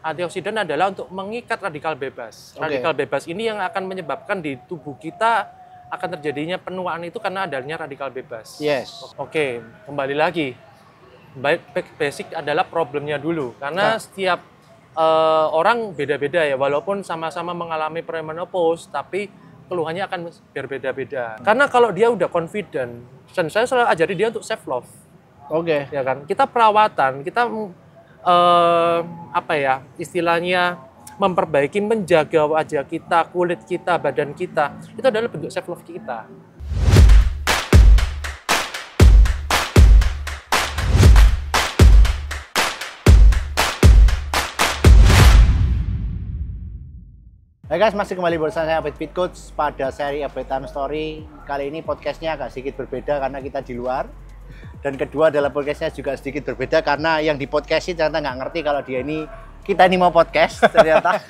Antioksidan adalah untuk mengikat radikal bebas. Oke. Radikal bebas ini yang akan menyebabkan di tubuh kita akan terjadinya penuaan itu karena adanya radikal bebas. Yes. Oke, kembali lagi. Basic adalah problemnya dulu. Karena Ya. setiap orang beda-beda ya. Walaupun sama-sama mengalami premenopause, tapi keluhannya akan berbeda-beda. Karena kalau dia udah confident, dan saya selalu ajari dia untuk self love. Oke. Ya kan? Kita perawatan, kita apa ya? Istilahnya memperbaiki, menjaga wajah kita, kulit kita, badan kita. Itu adalah bentuk self love kita. Hai guys, masih kembali bersama saya Abed Fit Coach pada seri Update Time Story. Kali ini podcastnya agak sedikit berbeda karena kita di luar. Dan kedua adalah podcastnya juga sedikit berbeda karena yang di podcastin ternyata nggak ngerti kalau kita ini mau podcast ternyata.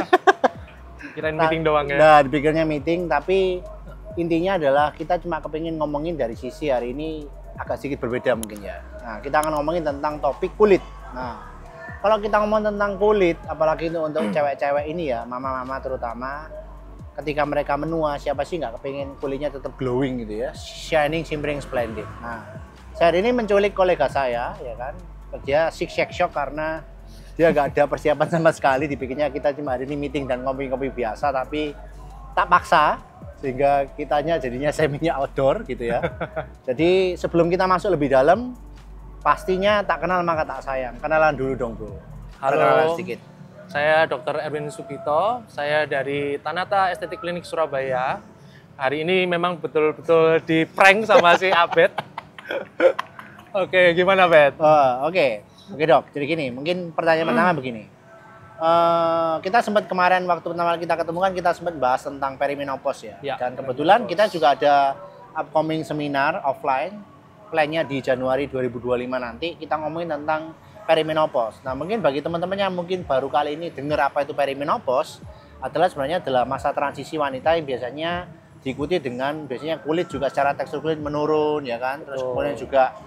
Kirain meeting doang ya? Nah, dipikirnya meeting, tapi intinya adalah kita cuma kepingin ngomongin dari sisi hari ini agak sedikit berbeda mungkin ya. Nah, kita akan ngomongin tentang topik kulit. Nah, kalau kita ngomong tentang kulit, apalagi itu untuk cewek-cewek ini ya, mama-mama terutama, ketika mereka menua, siapa sih nggak kepingin kulitnya tetap glowing gitu ya, shining, shimmering, splendid. Nah, saya hari ini menculik kolega saya, ya kan, dia sick shock karena dia nggak ada persiapan sama sekali, dipikirnya kita cuma hari ini meeting dan ngopi-ngopi biasa, tapi tak paksa, sehingga kitanya jadinya seminya outdoor gitu ya. Jadi sebelum kita masuk lebih dalam, pastinya tak kenal maka tak sayang. Kenalan dulu dong bro. Halo, kenalan sedikit. Saya Dr. Erwin Sugito. Saya dari Tanata Estetik Klinik Surabaya. Hari ini memang betul-betul di prank sama si Abed. Oke, gimana Abed? Oke dok. Jadi gini, mungkin pertanyaan pertama begini. Kita sempat kemarin waktu pertama kita ketemu kan kita sempat bahas tentang perimenopause ya. Ya, Dan kebetulan kita juga ada upcoming seminar offline. Plannya di Januari 2025 nanti kita ngomongin tentang perimenopause. Nah mungkin bagi teman-teman yang mungkin baru kali ini dengar apa itu perimenopause sebenarnya adalah masa transisi wanita yang biasanya diikuti dengan biasanya kulit juga secara tekstur kulit menurun ya kan. Terus kemudian juga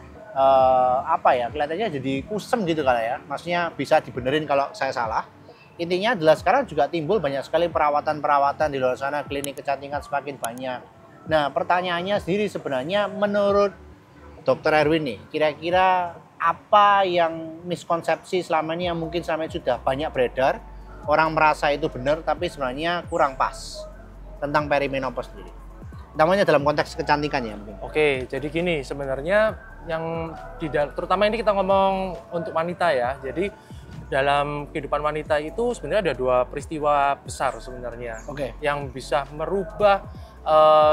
kelihatannya jadi kusem gitu kali ya. Maksudnya bisa dibenerin kalau saya salah. Intinya adalah sekarang juga timbul banyak sekali perawatan-perawatan di luar sana, klinik kecantikan semakin banyak. Nah pertanyaannya sendiri sebenarnya menurut Dr. Erwin nih, kira-kira apa yang miskonsepsi selama ini yang mungkin selama ini sudah banyak beredar, orang merasa itu benar tapi sebenarnya kurang pas tentang perimenopause sendiri. Namanya dalam konteks kecantikan ya mungkin. Oke, jadi gini sebenarnya yang terutama ini kita ngomong untuk wanita ya. Jadi dalam kehidupan wanita itu sebenarnya ada dua peristiwa besar sebenarnya yang bisa merubah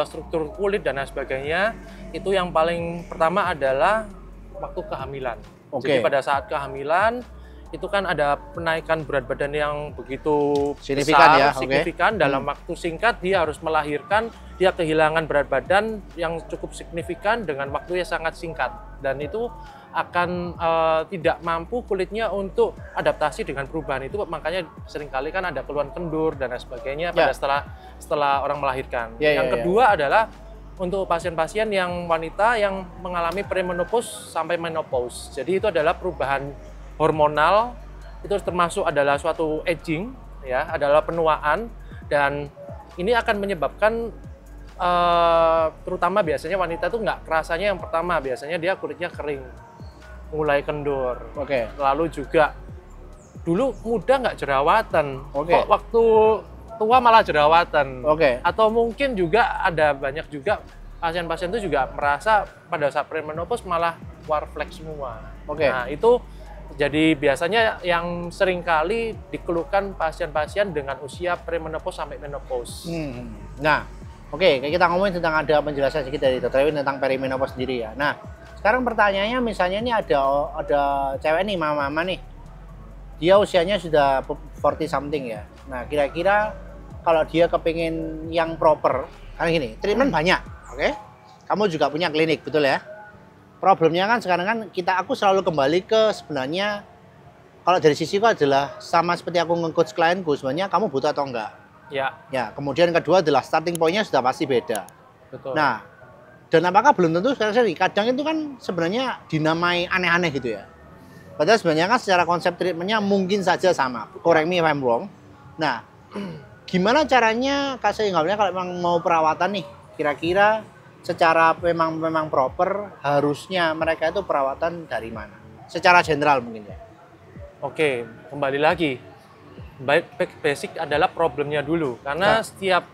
struktur kulit dan lain sebagainya. Itu yang paling pertama adalah waktu kehamilan. Jadi pada saat kehamilan itu kan ada penaikan berat badan yang begitu signifikan dalam waktu singkat. Dia harus melahirkan, dia kehilangan berat badan yang cukup signifikan dengan waktu yang sangat singkat, dan itu akan tidak mampu kulitnya untuk adaptasi dengan perubahan itu. Makanya seringkali kan ada keluhan kendur dan lain sebagainya pada setelah orang melahirkan. Yang kedua adalah untuk pasien-pasien yang wanita yang mengalami premenopause sampai menopause. Jadi itu adalah perubahan hormonal, itu termasuk adalah suatu aging, ya, adalah penuaan, dan ini akan menyebabkan terutama biasanya wanita itu nggak kerasanya yang pertama, biasanya dia kulitnya kering, mulai kendur. Lalu juga dulu muda nggak jerawatan, kok waktu tua malah jerawatan. Atau mungkin juga ada banyak juga pasien-pasien itu juga merasa pada saat premenopause malah warflex semua. Nah itu jadi biasanya yang sering kali dikeluhkan pasien-pasien dengan usia premenopause sampai menopause. Nah kita ngomongin tentang ada penjelasan sedikit dari Dr. Erwin tentang perimenopause sendiri ya. Nah sekarang pertanyaannya misalnya ini ada cewek nih, mama-mama nih, dia usianya sudah 40 something ya. Nah kira-kira kalau dia kepingin yang proper, karena gini, treatment banyak, kamu juga punya klinik, betul ya? Problemnya kan sekarang kan aku selalu kembali ke sebenarnya, kalau dari sisiku adalah sama seperti aku nge-coach klienku, sebenarnya kamu butuh atau enggak? Ya. Kemudian kedua adalah starting point-nya sudah pasti beda. Betul. Nah, dan apakah belum tentu kadang itu kan sebenarnya dinamai aneh-aneh gitu ya. Padahal sebenarnya kan secara konsep treatmentnya mungkin saja sama. Correct me if I'm wrong. Nah, gimana caranya Kak Sehingga kalau memang mau perawatan nih, kira-kira secara memang proper harusnya mereka itu perawatan dari mana? Secara general mungkin ya. Oke, kembali lagi. Basic adalah problemnya dulu. Karena setiap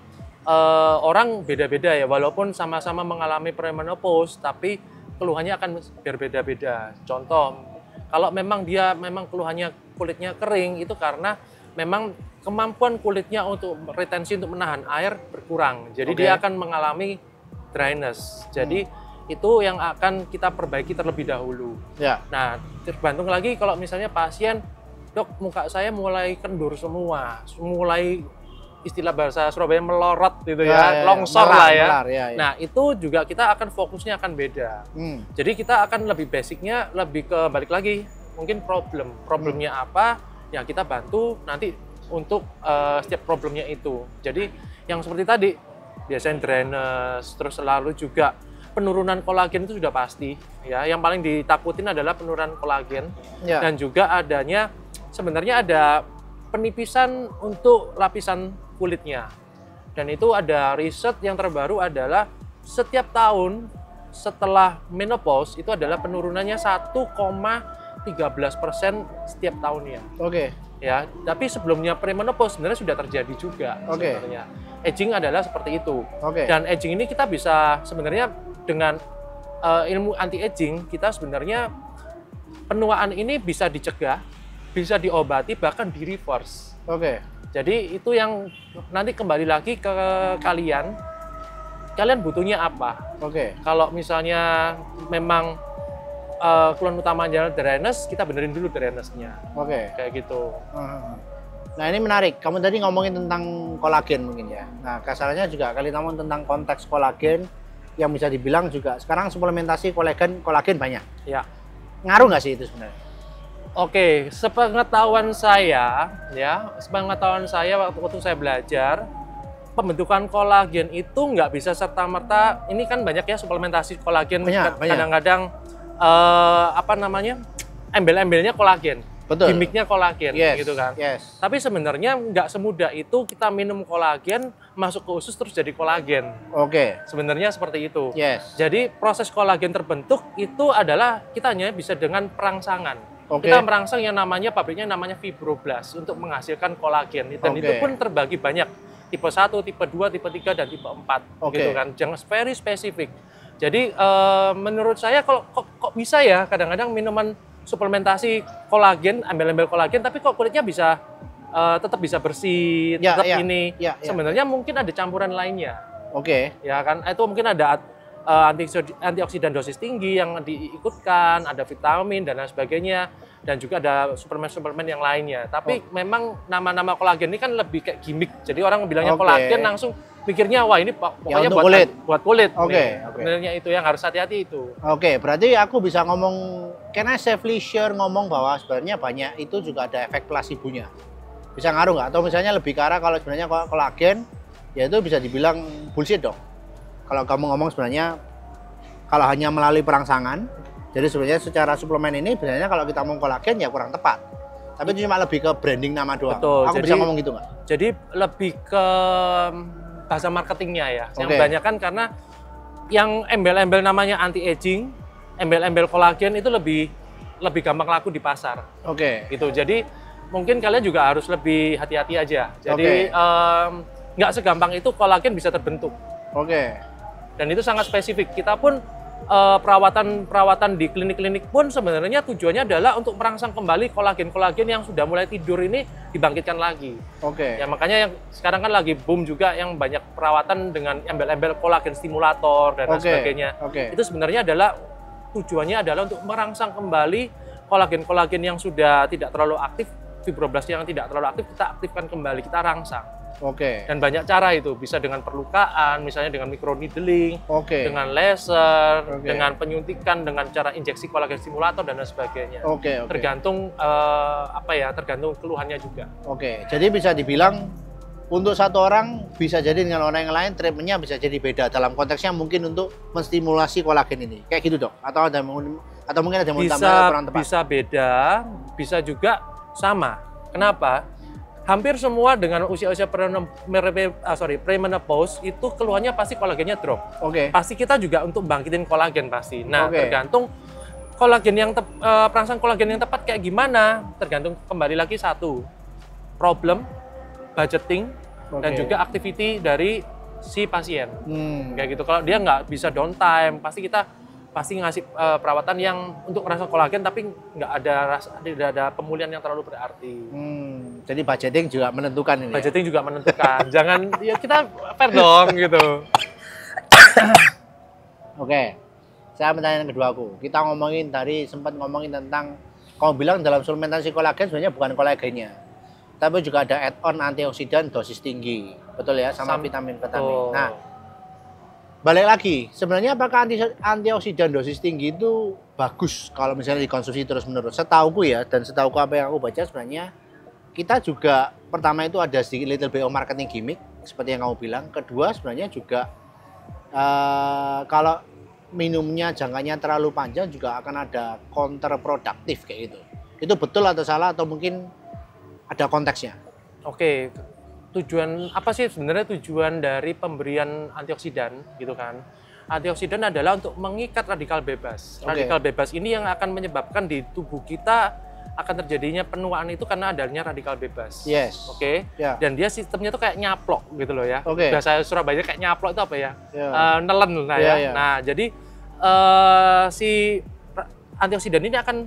orang beda-beda ya, walaupun sama-sama mengalami premenopause, tapi keluhannya akan berbeda-beda. Contoh, kalau memang dia keluhannya kulitnya kering, itu karena memang kemampuan kulitnya untuk retensi untuk menahan air berkurang. Jadi dia akan mengalami dryness. Jadi itu yang akan kita perbaiki terlebih dahulu. Ya. Nah, tergantung lagi kalau misalnya pasien, dok muka saya mulai kendur semua, mulai istilah bahasa Surabaya melorot gitu ya, longsor lah ya. Nah itu juga kita akan fokusnya akan beda. Jadi kita akan lebih basicnya lebih ke balik lagi mungkin problemnya apa yang kita bantu nanti untuk setiap problemnya itu. Jadi yang seperti tadi biasanya dryness, terus selalu juga penurunan kolagen itu sudah pasti ya. Yang paling ditakutin adalah penurunan kolagen dan juga adanya sebenarnya ada penipisan untuk lapisan kulitnya. Dan itu ada riset yang terbaru adalah setiap tahun setelah menopause itu adalah penurunannya 1,13% setiap tahunnya. Ya, tapi sebelumnya premenopause sebenarnya sudah terjadi juga sebenarnya. Aging adalah seperti itu. Dan aging ini kita bisa sebenarnya dengan ilmu anti aging kita sebenarnya penuaan ini bisa dicegah, bisa diobati bahkan di reverse. Jadi itu yang nanti kembali lagi ke kalian butuhnya apa. Kalau misalnya memang keluhan utamanya dryness, kita benerin dulu dryness-nya. Kayak gitu. Nah ini menarik, kamu tadi ngomongin tentang kolagen mungkin ya. Nah kasarnya juga kali ngomong tentang konteks kolagen yang bisa dibilang juga sekarang suplementasi kolagen banyak. Ya. Ngaruh nggak sih itu sebenarnya? Sepengetahuan saya waktu saya belajar, pembentukan kolagen itu nggak bisa serta-merta, ini kan banyak ya suplementasi kolagen, kadang-kadang embel-embelnya kolagen, gimmicknya kolagen, gitu kan. Tapi sebenarnya nggak semudah itu kita minum kolagen, masuk ke usus terus jadi kolagen. Sebenarnya seperti itu. Jadi proses kolagen terbentuk itu adalah kita hanya bisa dengan perangsangan. Kita merangsang yang namanya pabriknya namanya fibroblast untuk menghasilkan kolagen. Dan itu pun terbagi banyak. Tipe 1, tipe 2, tipe 3, dan tipe 4. Gitu kan. Jangan very spesifik. Jadi menurut saya kok bisa ya kadang-kadang minuman suplementasi kolagen, embel-embel kolagen, tapi kok kulitnya bisa tetap bisa bersih, sebenarnya mungkin ada campuran lainnya. Ya kan, itu mungkin ada antioksidan dosis tinggi yang diikutkan, ada vitamin dan lain sebagainya, dan juga ada suplemen-suplemen yang lainnya. Tapi memang nama-nama kolagen ini kan lebih kayak gimmick. Jadi orang bilangnya kolagen langsung pikirnya wah ini pokoknya buat kulit. Sebenarnya itu yang harus hati-hati itu. Berarti aku bisa ngomong, can I safely share ngomong bahwa sebenarnya banyak itu juga ada efek placebo-nya. Bisa ngaruh nggak? Atau misalnya lebih ke arah kalau sebenarnya kolagen, ya itu bisa dibilang bullshit dong. Kalau kamu ngomong sebenarnya kalau hanya melalui perangsangan, jadi sebenarnya secara suplemen ini sebenarnya kalau kita ngomong kolagen ya kurang tepat. Tapi itu cuma lebih ke branding nama doang. Aku bisa ngomong gitu nggak? Jadi lebih ke bahasa marketingnya ya. Yang banyak kan karena yang embel-embel namanya anti aging, embel-embel kolagen itu lebih gampang laku di pasar. Gitu. Jadi mungkin kalian juga harus lebih hati-hati aja. Jadi nggak segampang itu kolagen bisa terbentuk. Dan itu sangat spesifik. Kita pun perawatan di klinik-klinik pun sebenarnya tujuannya adalah untuk merangsang kembali kolagen-kolagen yang sudah mulai tidur ini dibangkitkan lagi. Ya makanya yang sekarang kan lagi boom juga yang banyak perawatan dengan embel-embel kolagen stimulator dan lain sebagainya. Itu sebenarnya adalah tujuannya adalah untuk merangsang kembali kolagen-kolagen yang sudah tidak terlalu aktif, fibroblast yang tidak terlalu aktif kita aktifkan kembali, kita rangsang. Dan banyak cara itu, bisa dengan perlukaan, misalnya dengan microneedling, dengan laser, dengan penyuntikan, dengan cara injeksi kolagen stimulator dan lain sebagainya. Tergantung tergantung keluhannya juga. Jadi bisa dibilang untuk satu orang bisa jadi dengan orang yang lain treatmentnya bisa jadi beda dalam konteksnya mungkin untuk menstimulasi kolagen ini, kayak gitu dok? Atau Atau mungkin ada yang kurang tepat? Bisa beda, bisa juga sama. Kenapa? Hampir semua dengan usia-usia premenopause itu keluhannya pasti kolagennya drop. Pasti kita juga untuk bangkitin kolagen pasti. Nah, tergantung kolagen yang perangsang kolagen yang tepat kayak gimana, tergantung kembali lagi satu problem, budgeting, dan juga activity dari si pasien. Kayak gitu. Kalau dia nggak bisa downtime, kita pasti ngasih perawatan yang untuk merangsang kolagen tapi tidak ada pemulihan yang terlalu berarti. Jadi budgeting juga menentukan ini. Budgeting juga menentukan. Jangan ya kita fair dong gitu. Saya pertanyaan kedua aku. Kita sempat ngomongin tentang kamu bilang dalam suplementasi kolagen sebenarnya bukan kolagennya. Tapi juga ada add-on antioksidan dosis tinggi. Betul ya, sama vitamin-vitamin. Nah, balik lagi, sebenarnya apakah antioksidan dosis tinggi itu bagus kalau misalnya dikonsumsi terus-menerus? Setauku ya, dan setauku apa yang aku baca sebenarnya, kita juga pertama itu ada sedikit little bit of marketing gimmick, seperti yang kamu bilang. Kedua sebenarnya juga kalau minumnya jangkanya terlalu panjang juga akan ada counterproductive kayak gitu. Itu betul atau salah atau mungkin ada konteksnya? Tujuan apa sih sebenarnya tujuan dari pemberian antioksidan gitu kan? Antioksidan adalah untuk mengikat radikal bebas. Radikal bebas ini yang akan menyebabkan di tubuh kita akan terjadinya penuaan itu karena adanya radikal bebas. Dan dia sistemnya tuh kayak nyaplok gitu loh ya. Bahasa Surabaya kayak nyaplok itu apa ya? Nelen lah ya. Nah, jadi si antioksidan ini akan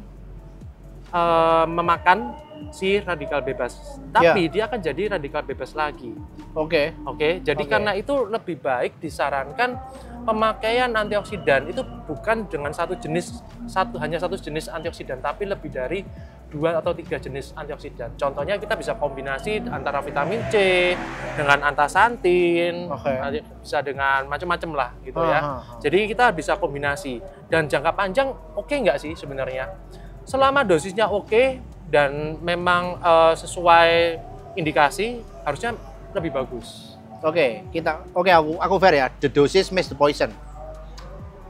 memakan si radikal bebas, tapi dia akan jadi radikal bebas lagi. Jadi karena itu lebih baik disarankan pemakaian antioksidan itu bukan dengan hanya satu jenis antioksidan, tapi lebih dari 2 atau 3 jenis antioksidan. Contohnya kita bisa kombinasi antara vitamin C dengan antasantin, bisa dengan macam-macam lah gitu ya. Jadi kita bisa kombinasi dan jangka panjang nggak sih sebenarnya? Selama dosisnya dan memang sesuai indikasi harusnya lebih bagus. Aku fair ya. The doses makes the poison.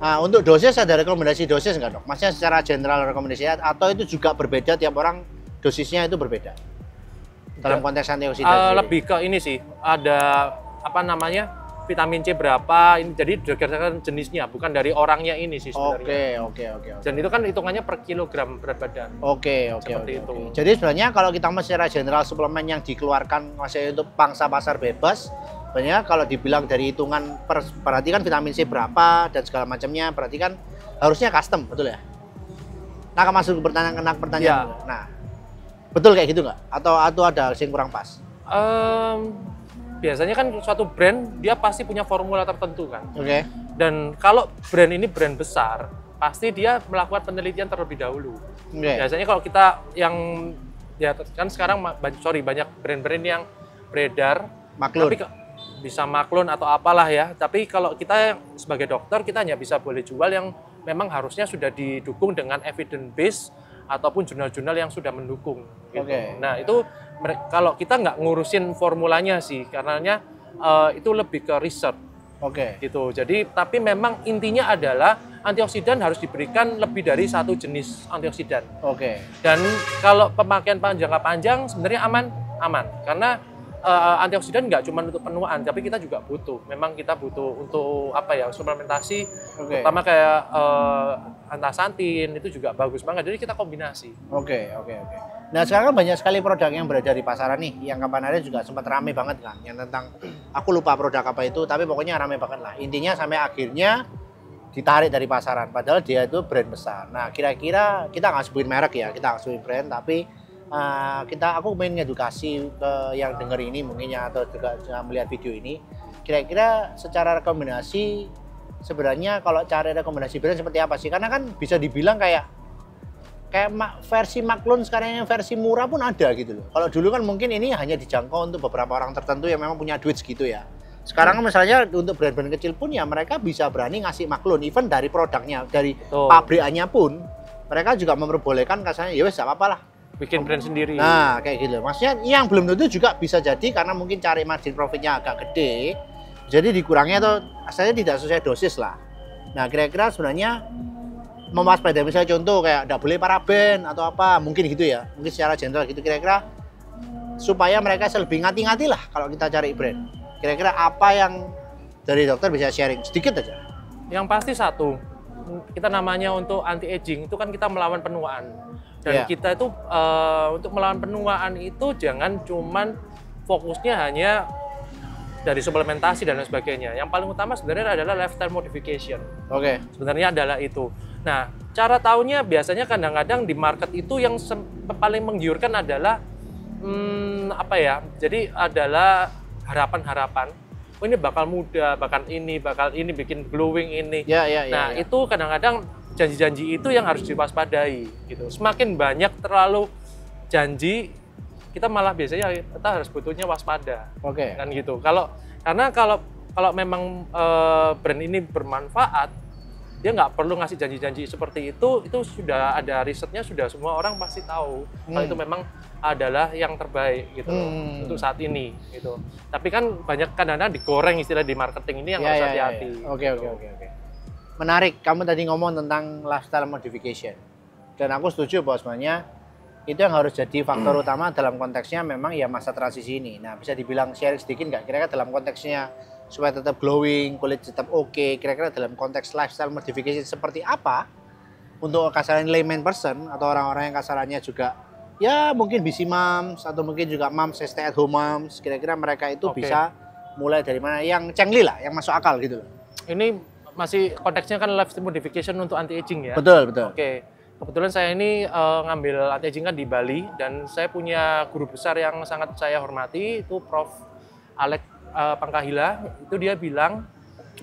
Nah, untuk dosis ada rekomendasi dosis nggak dok? Maksudnya secara general rekomendasi atau itu juga berbeda tiap orang dosisnya itu berbeda dalam konteks antioksidan? Lebih ke ini sih, ada vitamin C berapa, ini jadi berdasarkan jenisnya, bukan dari orangnya ini sih sebenarnya. Dan itu kan hitungannya per kilogram berat badan. Seperti itu. Jadi sebenarnya kalau kita secara general suplemen yang dikeluarkan masih untuk pangsa pasar bebas, sebenarnya kalau dibilang dari hitungan berarti kan vitamin C berapa dan segala macamnya, berarti kan harusnya custom, betul ya? Nah, masuk ke pertanyaan. Nah, betul kayak gitu nggak? Atau ada yang kurang pas? Biasanya kan suatu brand dia pasti punya formula tertentu kan. Dan kalau brand ini brand besar, pasti dia melakukan penelitian terlebih dahulu. Biasanya kalau kita kan sekarang banyak brand-brand yang beredar, tapi bisa maklun atau apalah ya. Tapi kalau kita sebagai dokter kita hanya boleh jual yang memang harusnya sudah didukung dengan evidence base ataupun jurnal-jurnal yang sudah mendukung. Gitu. Nah itu kalau kita nggak ngurusin formulanya sih, karenanya itu lebih ke riset. Gitu. Jadi tapi memang intinya adalah antioksidan harus diberikan lebih dari satu jenis antioksidan. Dan kalau pemakaian jangka panjang sebenarnya aman karena antioksidan nggak cuma untuk penuaan, tapi kita juga butuh. Memang kita butuh untuk suplementasi, terutama kayak antasantin itu juga bagus banget. Jadi kita kombinasi. Nah sekarang kan banyak sekali produk yang beredar di pasaran nih, yang kemarin juga sempat rame banget kan, yang tentang aku lupa produk apa itu, tapi pokoknya rame banget lah. Intinya sampai akhirnya ditarik dari pasaran, padahal dia itu brand besar. Nah kira-kira kita nggak sebutin merek ya, kita nggak sebutin brand, tapi aku ingin edukasi ke yang denger ini mungkin ya, atau juga melihat video ini. Kira-kira secara rekomendasi sebenarnya kalau cari rekomendasi brand seperti apa sih? Karena kan bisa dibilang kayak versi maklun sekarang yang versi murah pun ada gitu loh. Kalau dulu kan mungkin ini hanya dijangkau untuk beberapa orang tertentu yang memang punya duit segitu ya. Sekarang misalnya untuk brand-brand kecil pun ya mereka bisa berani ngasih maklun, even dari produknya, dari pabrikannya pun mereka juga memperbolehkan kasarnya ya wes apa-apa lah. Bikin brand sendiri. Nah kayak gitu. Maksudnya yang belum tentu juga bisa jadi karena mungkin cari margin profitnya agak gede, jadi dikurangnya atau asalnya tidak sesuai dosis lah. Nah kira-kira sebenarnya mewaspadai, misalnya contoh kayak nggak boleh paraben atau apa, mungkin gitu ya, mungkin secara general gitu kira-kira, supaya mereka lebih ngati-ngati lah kalau kita cari brand. Kira-kira apa yang dari dokter bisa sharing sedikit aja? Yang pasti satu, kita namanya untuk anti aging itu kan kita melawan penuaan, dan kita itu untuk melawan penuaan itu jangan cuman fokusnya hanya dari suplementasi dan lain sebagainya. Yang paling utama sebenarnya adalah lifestyle modification. Sebenarnya adalah itu. Nah, cara tahunya biasanya kadang-kadang di market itu yang paling menggiurkan adalah apa ya? Jadi adalah harapan-harapan. Oh, ini bakal muda, bakal ini bikin glowing ini. Nah, itu kadang-kadang janji-janji itu yang harus diwaspadai gitu. Semakin banyak terlalu janji, kita malah biasanya kita harus butuhnya waspada. Kan gitu. Karena kalau memang brand ini bermanfaat, dia nggak perlu ngasih janji-janji seperti itu sudah ada risetnya, sudah semua orang pasti tahu kalau itu memang adalah yang terbaik gitu untuk saat ini gitu. Tapi kan banyak kadang-kadang digoreng istilah di marketing ini yang harus hati-hati. Oke. Menarik, kamu tadi ngomong tentang lifestyle modification. Dan aku setuju bahwa sebenarnya itu yang harus jadi faktor utama dalam konteksnya memang ya masa transisi ini. Nah, bisa dibilang sharing sedikit nggak kira-kira dalam konteksnya supaya tetap glowing, kulit tetap oke, kira-kira dalam konteks lifestyle modification seperti apa untuk kasaran layman person atau orang-orang yang kasarannya juga ya mungkin busy moms atau mungkin juga moms stay at home moms, kira-kira mereka itu bisa mulai dari mana yang cengli lah, yang masuk akal gitu loh. Ini masih konteksnya kan lifestyle modification untuk anti aging ya? Betul. Kebetulan saya ini ngambil anti aging kan di Bali, dan saya punya guru besar yang sangat saya hormati, itu Prof. Alex Pangkahila. Itu dia bilang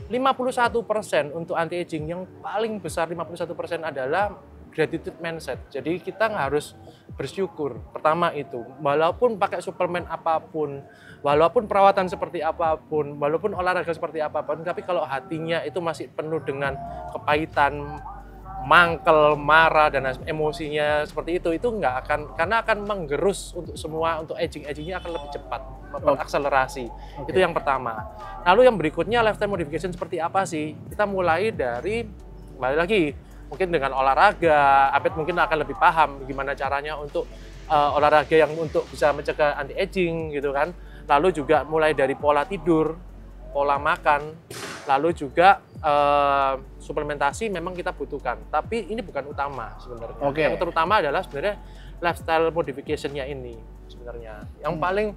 51% untuk anti aging yang paling besar, 51% adalah gratitude mindset. Jadi kita harus bersyukur. Pertama itu, walaupun pakai suplemen apapun, walaupun perawatan seperti apapun, walaupun olahraga seperti apapun, tapi kalau hatinya itu masih penuh dengan kepahitan, mangkel, marah, dan emosinya seperti itu nggak akan, karena akan menggerus untuk semua, untuk agingnya akan lebih cepat, akselerasi. Itu yang pertama. Lalu yang berikutnya lifestyle modification seperti apa sih? Kita mulai dari, kembali lagi, mungkin dengan olahraga, Abed mungkin akan lebih paham gimana caranya untuk olahraga yang untuk bisa mencegah anti aging gitu kan. Lalu juga mulai dari pola tidur, pola makan, lalu juga suplementasi memang kita butuhkan, tapi ini bukan utama sebenarnya. Yang terutama adalah sebenarnya lifestyle modification-nya ini sebenarnya. Yang paling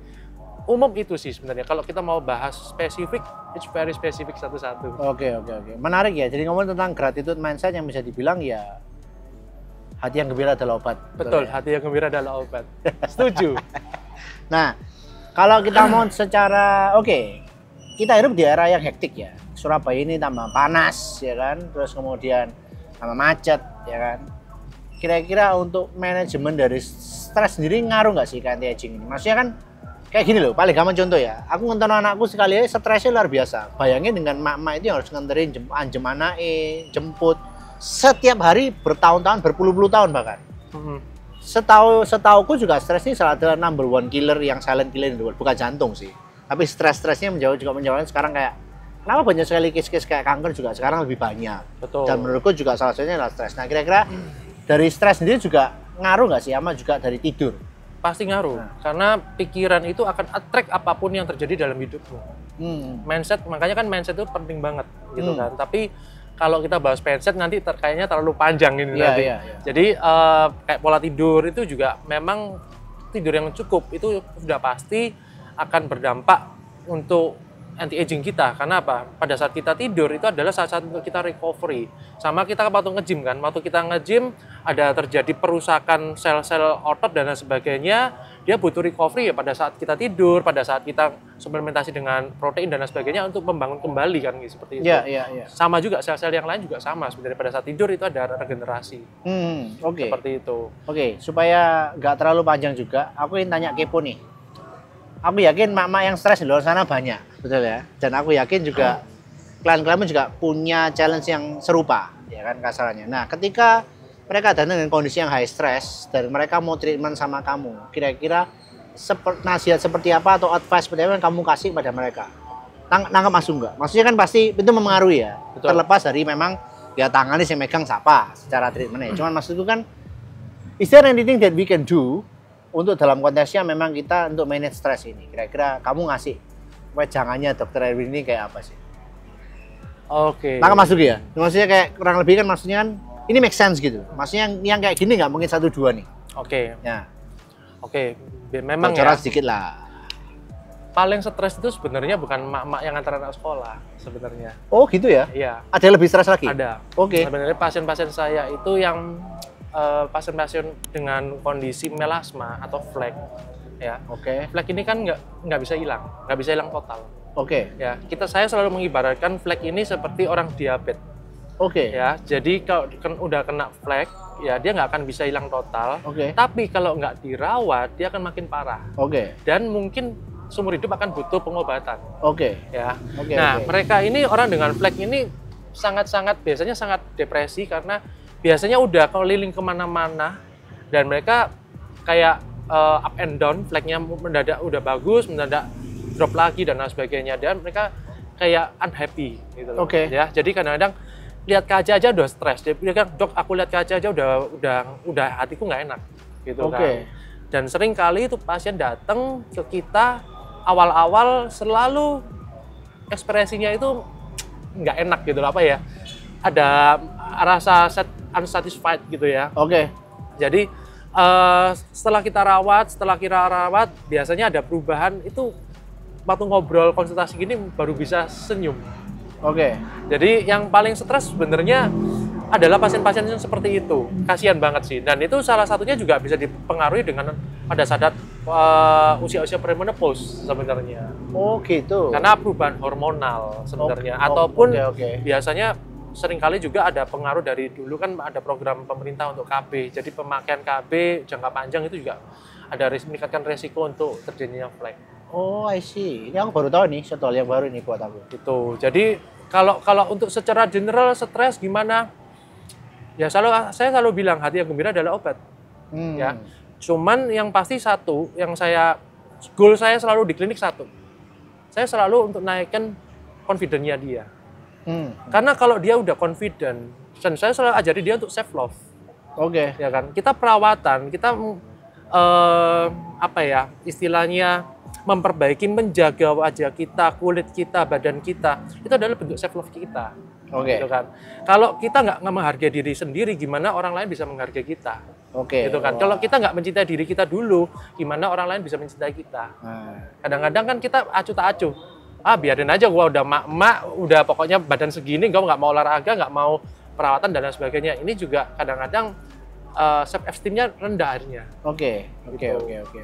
umum itu sih sebenarnya. Kalau kita mau bahas spesifik, it's very spesifik satu-satu. Oke. Menarik ya. Jadi ngomong tentang gratitude mindset yang bisa dibilang ya hati yang gembira adalah obat. Betul, hati yang gembira adalah obat. Setuju. Nah, kalau kita mau secara kita hidup di era yang hektik ya. Surabaya ini tambah panas ya kan, terus kemudian tambah macet ya kan. Kira-kira untuk manajemen dari stres sendiri ngaruh nggak sih ke anti aging ini? Maksudnya kan kayak gini loh, paling gampang contoh ya. Aku nganter anakku sekali aja stresnya luar biasa. Bayangin dengan mak-mak itu yang harus nganterin anjem anaknya, jemput setiap hari bertahun-tahun, berpuluh-puluh tahun bahkan. Setauku juga stres ini salah satu number one killer yang silent killer in the world. Bukan jantung sih, tapi stres-stresnya menjawab sekarang kayak kenapa banyak sekali case-case kayak kanker juga sekarang lebih banyak. Betul. Dan menurutku juga salah satunya adalah stres. Nah, kira-kira dari stres sendiri juga ngaruh nggak sih, sama juga dari tidur? Pasti ngaruh, karena pikiran itu akan attract apapun yang terjadi dalam hidupmu. Mindset, makanya kan mindset itu penting banget gitu kan. Tapi kalau kita bahas mindset nanti kayaknya terlalu panjang ini nanti. Jadi kayak pola tidur itu juga memang tidur yang cukup itu sudah pasti akan berdampak untuk anti aging kita. Karena apa? Pada saat kita tidur itu adalah saat untuk kita recovery. Sama kita waktu nge-gym kan. Waktu kita nge-gym ada terjadi perusakan sel-sel otot dan lain sebagainya. Dia butuh recovery ya pada saat kita tidur, pada saat kita suplementasi dengan protein dan lain sebagainya untuk membangun kembali kan seperti itu. Sama juga sel-sel yang lain juga sama sebenarnya pada saat tidur itu ada regenerasi. Seperti itu. Supaya nggak terlalu panjang juga, aku ingin tanya kepo nih. Aku yakin mak-mak yang stres di luar sana banyak, betul ya. Dan aku yakin juga klien-klien juga punya challenge yang serupa, ya kan kasarannya. Nah, ketika mereka datang dengan kondisi yang high stress dan mereka mau treatment sama kamu, kira-kira nasihat seperti apa atau advice seperti apa yang kamu kasih pada mereka? Nangkap masuk nggak? Maksudnya kan pasti itu mempengaruhi ya. Betul. Terlepas dari memang ya tangannya sih megang siapa secara treatmentnya. Cuman maksudku kan, is there anything that we can do untuk dalam konteksnya memang kita untuk manage stress ini? Kira-kira kamu ngasih wejangannya Dr. Erwin ini kayak apa sih? Oke. Maka masuk ya? Maksudnya kayak kurang lebih kan maksudnya kan, ini make sense gitu. Maksudnya yang kayak gini nggak mungkin 1-2 nih. Oke. Ya. Oke. Memang bocoran ya. sedikit lah. Paling stres itu sebenarnya bukan mak-mak yang antar anak sekolah sebenarnya. Oh gitu ya? Iya. Ada yang lebih stres lagi? Ada. Oke. Sebenarnya pasien-pasien saya itu yang pasien-pasien dengan kondisi melasma atau flek, ya. Oke. Flek ini kan nggak bisa hilang total. Oke. Ya, saya selalu mengibaratkan flek ini seperti orang diabetes. Oke. Ya, jadi kalau udah kena flek, ya dia nggak akan bisa hilang total. Oke. Tapi kalau nggak dirawat, dia akan makin parah. Oke. Dan mungkin seumur hidup akan butuh pengobatan. Oke. Ya. Oke. Nah, oke. mereka ini orang dengan flek ini biasanya sangat depresi karena biasanya udah keliling kemana-mana dan mereka kayak up and down, fleknya mendadak udah bagus, mendadak drop lagi dan lain sebagainya, dan mereka kayak unhappy gitu loh. Oke. Ya, jadi kadang-kadang lihat kaca aja udah stres. Dia bilang, "Dok, aku lihat kaca aja udah hatiku nggak enak." Gitu kan. Dan sering kali itu pasien datang ke kita awal-awal selalu ekspresinya itu nggak enak gitu loh, apa ya? Ada rasa unsatisfied gitu ya. Oke. Jadi setelah kita rawat, biasanya ada perubahan itu waktu ngobrol konsultasi gini baru bisa senyum. Oke. Jadi yang paling stres sebenarnya adalah pasien-pasien yang seperti itu. Kasihan banget sih. Dan itu salah satunya juga bisa dipengaruhi dengan pada saat usia-usia premenopause sebenarnya. Oh gitu. Karena perubahan hormonal sebenarnya. Ataupun biasanya seringkali juga ada pengaruh dari dulu kan ada program pemerintah untuk KB. Jadi pemakaian KB jangka panjang itu juga ada meningkatkan resiko untuk terjadinya flek. Oh, I see. Ini aku baru tahu nih, satu hal yang baru ini buat aku. Gitu. Jadi kalau untuk secara general stres gimana? Ya saya selalu bilang hati yang gembira adalah obat. Ya. Cuman yang pasti satu, goal saya selalu di klinik satu. Saya selalu untuk naikkan confidence-nya dia. Karena kalau dia udah confident, dan saya selalu ajari dia untuk self love. Oke. Ya kan? Kita perawatan, kita istilahnya memperbaiki, menjaga wajah kita, kulit kita, badan kita, itu adalah bentuk self love kita. Oke. Gitu kan. Kalau kita nggak menghargai diri sendiri, gimana orang lain bisa menghargai kita? Oke. Gitu kan. Kalau kita nggak mencintai diri kita dulu, gimana orang lain bisa mencintai kita? Kadang-kadang kan kita acuh tak acuh. Biarin aja, gua udah mak, udah pokoknya badan segini, gua nggak mau olahraga, nggak mau perawatan dan lain sebagainya. Ini juga kadang-kadang self esteem-nya rendah akhirnya. Gitu. Oke.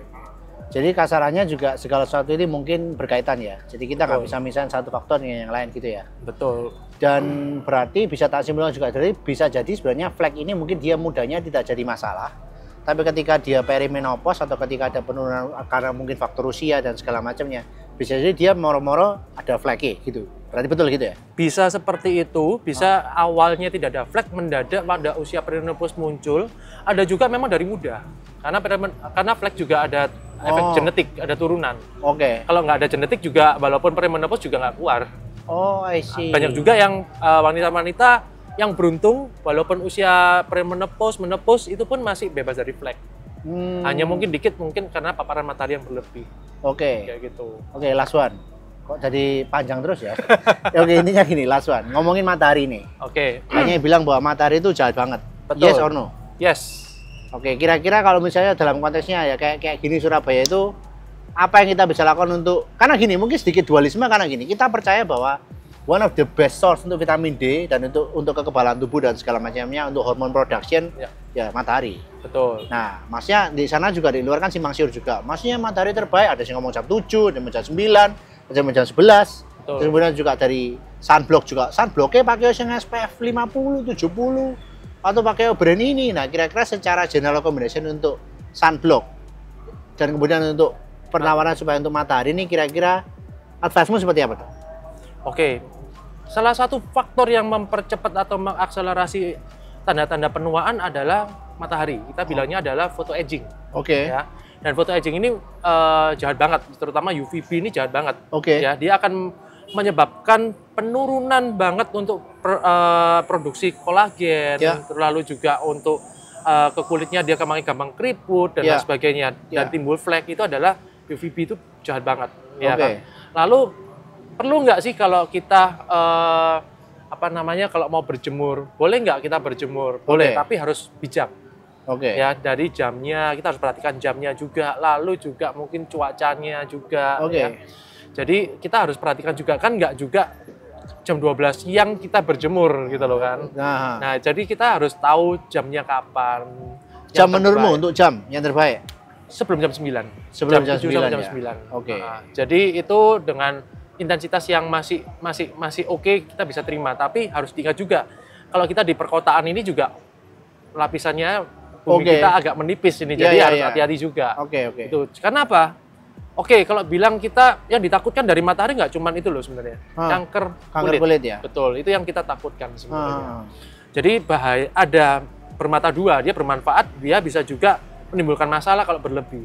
Jadi kasarannya juga segala sesuatu ini mungkin berkaitan ya. Jadi kita nggak bisa misahin satu faktor dengan yang lain gitu ya. Betul. Dan berarti bisa tak simpulkan juga dari bisa jadi sebenarnya flek ini mungkin dia mudanya tidak jadi masalah. Tapi ketika dia perimenopause atau ketika ada penurunan karena mungkin faktor usia dan segala macamnya, bisa jadi dia moro-moro ada flek gitu. Berarti betul gitu ya? Bisa seperti itu, bisa awalnya tidak ada flek, mendadak pada usia perimenopause muncul. Ada juga memang dari muda. Karena flek juga ada efek genetik, ada turunan. Oke. Kalau nggak ada genetik juga, walaupun perimenopause juga nggak keluar. Oh, I see. Banyak juga yang wanita-wanita yang beruntung, walaupun usia premenopause, menopause itu pun masih bebas dari flek. Hanya mungkin dikit, mungkin karena paparan matahari yang berlebih. Oke. Kayak gitu. Oke, last one. Kok jadi panjang terus ya? Oke, intinya gini, last one. Ngomongin matahari nih. Oke. Hanya bilang bahwa matahari itu jahat banget. Betul. Yes or no? Yes. Oke, kira-kira kalau misalnya dalam konteksnya ya kayak gini Surabaya itu apa yang kita bisa lakukan untuk, karena gini mungkin sedikit dualisme karena gini, kita percaya bahwa one of the best source untuk vitamin D dan untuk kekebalan tubuh dan segala macamnya untuk hormon production ya matahari. Betul. Nah, maksudnya di sana juga di luar kan simpang siur juga. Maksudnya matahari terbaik ada yang ngomong jam 7, ada yang jam 9, ada yang jam 11. Betul. Kemudian juga dari sunblock juga. Sunblocknya pakai yang SPF 50, 70 atau pakai brand ini. Nah, kira-kira secara general combination untuk sunblock dan kemudian untuk penawaran supaya untuk matahari ini kira-kira advice-mu seperti apa, Dok? Oke. Salah satu faktor yang mempercepat atau mengakselerasi tanda-tanda penuaan adalah matahari. Kita bilangnya adalah photoaging. Oke. Ya. Dan photoaging ini jahat banget, terutama UVB ini jahat banget. Oke. Ya, dia akan menyebabkan penurunan banget untuk produksi kolagen, lalu juga untuk ke kulitnya dia gampang keriput dan lain sebagainya, dan timbul flek. Itu adalah UVB itu jahat banget, ya kan? Lalu perlu nggak sih kalau kita kalau mau berjemur, boleh nggak kita berjemur? Boleh, tapi harus bijak. Ya, dari jamnya kita harus perhatikan jamnya juga, lalu juga mungkin cuacanya juga. Ya. Jadi kita harus perhatikan juga, kan nggak juga jam 12 siang kita berjemur gitu loh kan. Nah, jadi kita harus tahu jamnya kapan. Jam menurutmu untuk jam yang terbaik? Sebelum jam 9. Sebelum jam 9 sampai jam 9. Nah, jadi itu dengan intensitas yang masih oke, kita bisa terima, tapi harus diingat juga kalau kita di perkotaan ini juga lapisannya bumi kita agak menipis ini, jadi harus hati-hati juga. Itu karena apa? Kalau bilang kita yang ditakutkan dari matahari nggak cuman itu loh sebenarnya, kanker kulit ya. Betul, itu yang kita takutkan sebenarnya. Jadi bahaya, ada bermata dua, dia bermanfaat, dia bisa juga menimbulkan masalah kalau berlebih.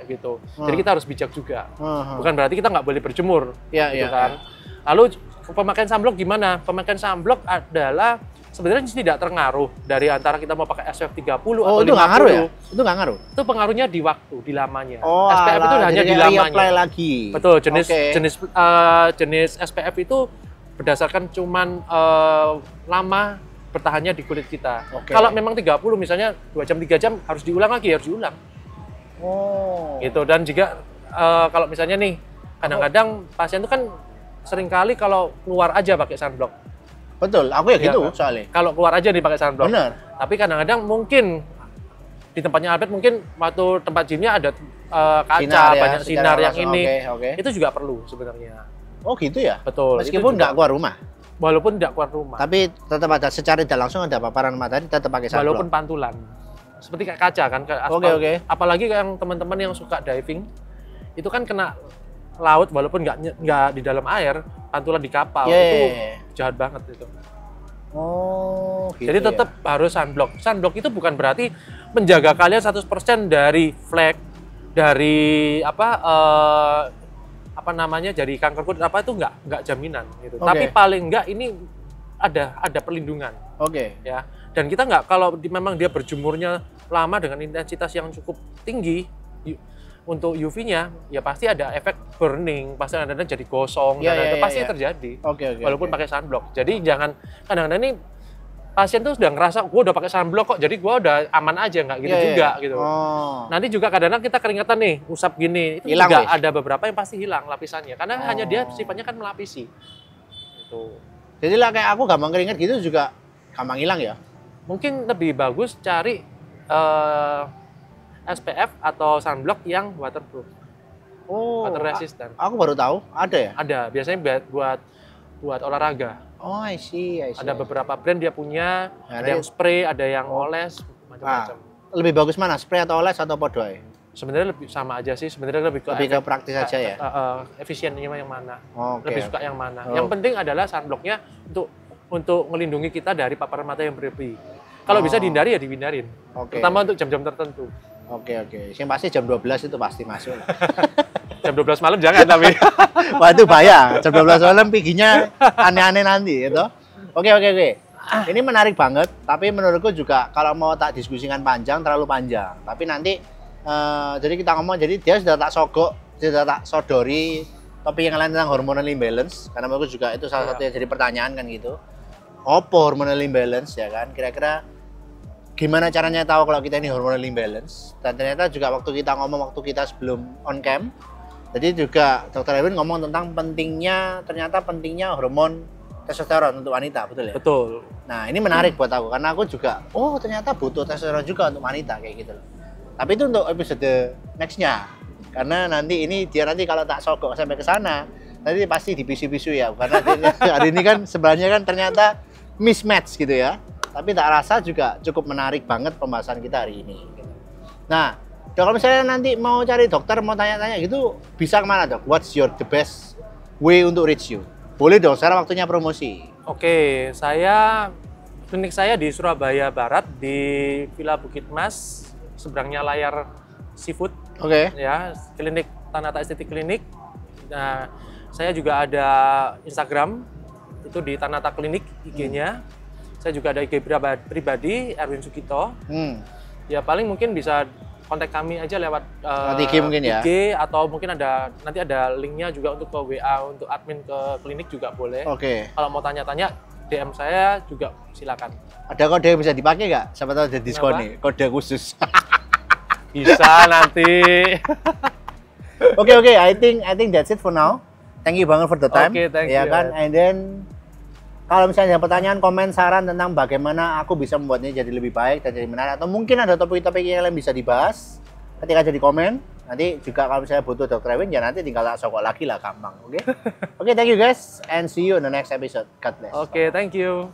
Gitu. Jadi kita harus bijak juga. Bukan berarti kita nggak boleh berjemur, gitu kan. Lalu pemakaian sunblock gimana? Pemakaian sunblock adalah sebenarnya tidak terpengaruh dari antara kita mau pakai SPF 30 atau 50. Itu nggak ngaruh ya? Itu nggak ngaruh? Itu pengaruhnya di waktu, di lamanya. SPF itu hanya di lamanya. Lagi. Betul, jenis SPF itu berdasarkan cuman lama bertahannya di kulit kita. Kalau memang 30 misalnya 2 jam 3 jam harus diulang lagi, harus diulang. Gitu. Dan juga kalau misalnya nih kadang-kadang pasien itu kan seringkali kalau keluar aja pakai sunblock. Betul, aku ya gitu soalnya. Kalau keluar aja nih pakai sunblock. Bener. Tapi kadang-kadang mungkin di tempatnya Albert mungkin waktu tempat gymnya ada kaca, banyak sinar yang ini. Itu juga perlu sebenarnya. Oh gitu ya? Betul. Meskipun nggak keluar rumah? Walaupun tidak keluar rumah. Tapi tetap ada secara tidak langsung ada paparan matahari, tetap pakai sunblock. Walaupun pantulan. Seperti kayak kaca kan, kayak aspal. Apalagi yang teman-teman yang suka diving, itu kan kena laut walaupun nggak di dalam air, pantulan di kapal, itu jahat banget itu. Gitu. Jadi tetap harus sunblock. Sunblock itu bukan berarti menjaga kalian 100% dari flek, dari dari kanker kulit itu nggak jaminan gitu. Tapi paling nggak ini ada perlindungan. Ya. Dan kita nggak, kalau memang dia berjemurnya lama dengan intensitas yang cukup tinggi untuk UV-nya, ya pasti ada efek burning, pasti kadang-kadang jadi gosong, pasti terjadi. Walaupun pakai sunblock. Jadi jangan, kadang-kadang ini pasien tuh sudah ngerasa, gue udah pakai sunblock kok, jadi gue udah aman aja, nggak gitu juga gitu. Nanti juga kadang-kadang kita keringetan nih, usap gini, itu hilang, juga ada beberapa yang pasti hilang lapisannya, karena hanya dia sifatnya kan melapisi. Gitu. Jadi lah kayak aku gampang keringet gitu juga gampang hilang ya? Mungkin lebih bagus cari SPF atau sunblock yang waterproof, water resistant. Aku baru tahu, ada ya? Ada, biasanya buat olahraga. I see. Ada beberapa brand dia punya, ada yang spray, ada yang oles, macam-macam. Lebih bagus mana, spray atau oles atau podoy? Sebenarnya lebih sama aja sih, sebenarnya lebih ke praktis aja ya. Efisiennya yang mana? Lebih suka yang mana? Yang penting adalah sunblocknya untuk melindungi kita dari paparan mata yang berlebih. Kalau bisa dihindari ya dihindarin. Terutama untuk jam-jam tertentu. Yang pasti jam 12 itu pasti masuk. Jam 12 malam jangan tapi. Wah itu bahaya. Jam 12 malam piginya aneh-aneh nanti gitu. Oke. Ini menarik banget, tapi menurutku juga kalau mau tak diskusikan panjang terlalu panjang. Tapi nanti jadi kita ngomong, jadi dia sudah tak sodori topik yang lain tentang hormonal imbalance, karena menurutku juga itu salah satu yang jadi pertanyaan kan gitu. Apa hormonal imbalance ya kan? Kira-kira gimana caranya tahu kalau kita ini hormonal imbalance? Dan ternyata juga waktu kita ngomong waktu kita sebelum on cam, jadi juga Dr. Erwin ngomong tentang pentingnya hormon testosteron untuk wanita, betul ya? Betul. Nah ini menarik buat aku, karena aku juga ternyata butuh testosteron juga untuk wanita kayak gitu loh. Tapi itu untuk episode next-nya, karena nanti kalau tak sogok sampai ke sana, nanti pasti dipisu-pisu ya, karena hari ini kan sebenarnya kan ternyata mismatch gitu ya. Tapi tak rasa juga cukup menarik banget pembahasan kita hari ini. Nah, dok, kalau misalnya nanti mau cari dokter, mau tanya-tanya gitu, bisa kemana dok? What's the best way untuk reach you? Boleh dong, sekarang waktunya promosi. Klinik saya di Surabaya Barat, di Villa Bukit Mas, seberangnya layar seafood. Ya, klinik Tanata Estetik Klinik. Nah, Saya juga ada Instagram, itu di Tanata Klinik IG-nya. Saya juga ada IG pribadi, Erwin Sugito. Ya paling mungkin bisa kontak kami aja lewat IG mungkin ya. IG, atau mungkin nanti ada linknya juga untuk ke WA untuk admin ke klinik juga boleh. Oke. Kalau mau tanya-tanya DM saya juga silakan. Ada kode yang bisa dipakai nggak? Siapa tahu ada diskon nih, kode khusus. Bisa nanti. Oke, I think that's it for now. Thank you banget for the time. Oke, thank ya you. Kan? And then kalau misalnya ada pertanyaan, komen, saran tentang bagaimana aku bisa membuatnya jadi lebih baik dan jadi menarik, atau mungkin ada topik-topik yang lain bisa dibahas, ketika jadi komen. Nanti juga kalau misalnya butuh Dr. Erwin, ya nanti tinggal tak sokok lagi lah, gampang. Oke, thank you guys, and see you in the next episode. God bless. Oke, thank you.